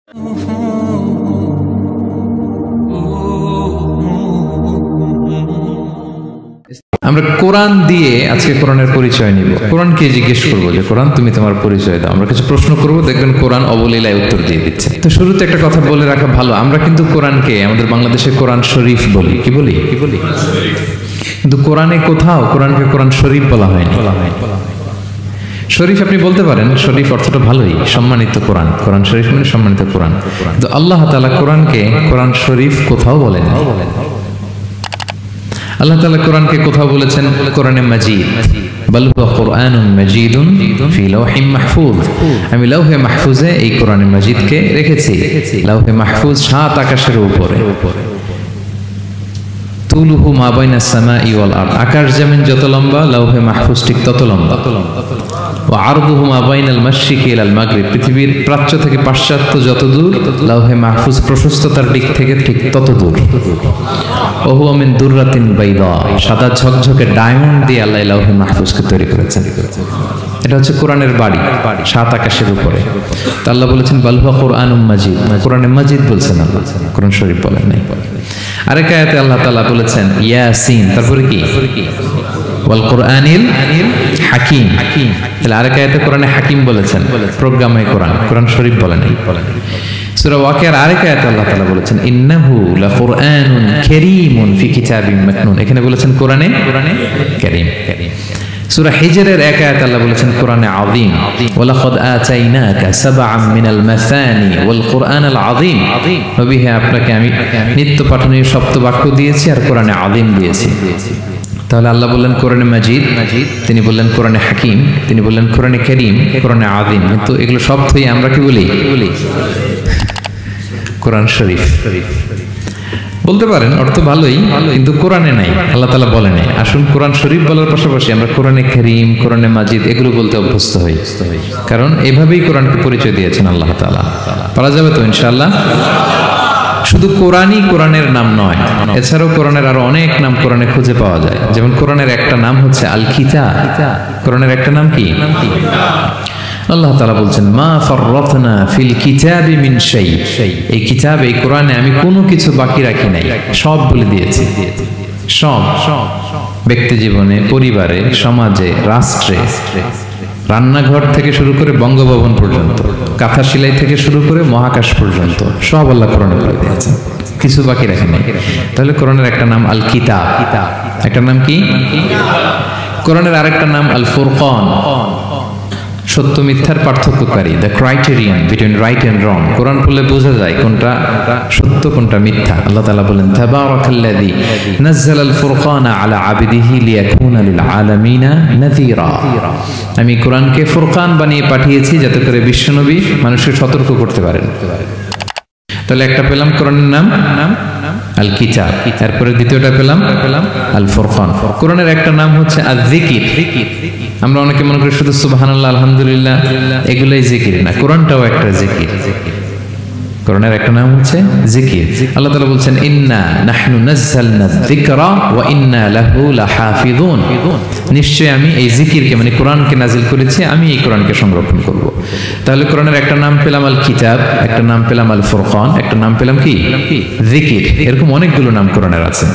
আমরা কোরআন দিয়ে আজকে কোরআনের পরিচয় নিব। কোরআনকে জিজ্ঞেস করবো যে কোরআন তুমি তোমার পরিচয় দাও। আমরা কিছু প্রশ্ন করবো, দেখবেন কোরআন অবলীলায় উত্তর দিয়ে দিচ্ছে। তো শুরুতে একটা কথা বলে রাখা ভালো, আমরা কিন্তু কোরআনকে আমাদের বাংলাদেশে কোরআন শরীফ বলি। কি বলি? কিন্তু কোরআনে কোথাও কোরআনকে কোরআন শরীফ বলা হয়নি। শরীফ আপনি বলতে পারেন, শরীফ অর্থটা ভালোই, সম্মানিত কোরআন। কোরআন শরীফ মানে সম্মানিত কোরআন। কিন্তু আল্লাহ তাআলা কোরআনকে কোরআন শরীফ কোথাও বলেন। আল্লাহ তাআলা কোরআনকে কোথাও বলেছেন কোরআনে মাজিদ, বাল হুয়া কুরআনুন মাজিদুন ফি লাওহিম মাহফুজ। আমি লাওহে মাহফুজে এই কোরআনে মাজিদকে রেখেছি। লাওহে মাহফুজ 7 আকাশের উপরে। তুলুহু মা বাইনাস সামাই ওয়াল আরদ, আকাশ জমিন যত লম্বা লাওহে মাহফুজ ঠিক তত লম্বা। ওয়া আরদুহু মা বাইনাল মাশরিকি ইলাল মাগরিব, পৃথিবীর প্রাচ্য থেকে পাশ্চাত্য যত দূর লাওহে মাহফুজ প্রশস্ততার দিক থেকে ঠিক তত দূর। ওয়া হুয়া মিন দুররাতিন বাইদা, সাদা ঝকঝকে ডায়মন্ড দিয়ে আল্লাহ লাওহে মাহফুজকে তৈরি করেছেন। এটা হচ্ছে কোরআনের বাড়ি 7 আকাশের উপরে। তো আল্লাহ বলেছেন বাল হুয়া কুরআনুম মাজিদ, কোরআনে মাজিদ বলছেন আল্লাহ, কোরআন শরীফ বলেন নাই। আরেক আয়াতে আল্লাহ তাআলা বলেছেন ইয়াসিন, তারপরে কি ওয়াল কুরআনিল হাকিম। তাহলে আরেক আয়াতে কোরআনে হাকিম বলেছেন, প্রোগ্রামে কোরআন, কোরআন শরীফ বলেন নাই। সূরা ওয়াকিয়ার আরেক আয়াতে আল্লাহ তাআলা বলেছেন ইন্নাহু লাকুরআনুন কারীমুন ফি কিতাবিম মাকনুন, এখানে বলেছেন কোরআনে কারীম। সূরা হিজরের এক আয়াতে আল্লাহ বলেছেন কোরআনে আযীম, ওয়ালাকাদ আতাইনাকা সাবআম মিনাল মাসানি ওয়াল কুরআনাল আযীম। নবী হে, আপনাকে আমি নিত্য পাঠনীয় সপ্ত বাক্য দিয়েছি আর কোরআনে আযীম দিয়েছি। তাহলে আল্লাহ বললেন কোরআনে মাজিদ, তিনি বললেন কোরআনে হাকিম, তিনি বললেন কোরআনে কারীম, কোরআনে আযীম। কিন্তু এগুলো সব থেকে আমরা কি বলি? কোরআন শরীফ বলতে পারেন, অর্থ ভালোই, কিন্তু কোরআনে নাই, আল্লাহ তাআলা বলেন নাই। আসুন কোরআন শরীফ বলার পাশাপাশি আমরা কোরআনে কারীম, কোরআনে মাজিদ এগুলো বলতে অভ্যস্ত হই, কারণ এভাবেই কোরআনকে পরিচয় দিয়েছেন আল্লাহ তাআলা। পারা যাবে তো ইনশাআল্লাহ? শুধু কোরআনই কোরআনের নাম নয়, এছাড়াও কোরআনের আরো অনেক নাম কোরআনে খুঁজে পাওয়া যায়। যেমন কোরআনের একটা নাম হচ্ছে আল কিতাব। কোরআনের একটা নাম কি? আল্লাহ তাআলা বলছেন মা ফাররাতনা ফিল কিতাবি মিন শাই, এই কিতাব, এই কোরআনে আমি কোনো কিছু বাকি রাখি নাই, সব বলে দিয়েছি। সব, ব্যক্তি জীবনে, পরিবারে, সমাজে, রাষ্ট্রে, রান্নাঘর থেকে শুরু করে বঙ্গভবন পর্যন্ত, কাঁথা সেলাই থেকে শুরু করে মহাকাশ পর্যন্ত সব আল্লাহ কোরআনে বলে দিয়েছেন, কিছু বাকি রাখে নাই। তাহলে কোরআনের একটা নাম আল কিতাব, একটা নাম কি? কোরআনের আরেকটা নাম আল ফুরকান, সত্য মিথ্যার পার্থক্যকারী, the criterion between right and wrong. Quran পড়লে বোঝা যায় কোনটা সত্য কোনটা মিথ্যা। আল্লাহ তাআলা বলেন তাবারাকাল্লাযী নাযালাল ফুরকানা আলা আবদিহি লিয়াকুনা লিল আলামিনা নাযীরা, আমি কোরআনকে ফুরকান বানিয়ে পাঠিয়েছি যাতে করে বিশ্বনবী মানুষকে সতর্ক করতে পারেন। তাহলে একটা পেলাম কোরআনের নাম আল কিতাব, তারপরে দ্বিতীয়টা পেলাম আল ফুরকান। কোরআনের একটা নাম হচ্ছে আয-যিকির। আমরা অনেকে মনে করি শুধু সুবহানাল্লাহ, আলহামদুলিল্লাহ এগুলাই জিকির না, কোরআনটাও একটা জিকির। কোরআনের একটা নাম হচ্ছে জিকির। আল্লাহ তাআলা বলছেন ইন্না নাহনু নাযালনা যিকরা ওয়া ইন্না লাহু লাহাফিযুন, নিশ্চয়ই আমি এই জিকিরকে মানে কোরআনকে নাজিল করেছি, আমি এই কোরআনকে সংরক্ষণ করব। তাহলে কোরআনের একটা নাম পেলাম আল কিতাব, একটা নাম পেলাম আল ফুরকান, একটা নাম পেলাম কি? জিকির। এরকম অনেকগুলো নাম কোরআনের আছে।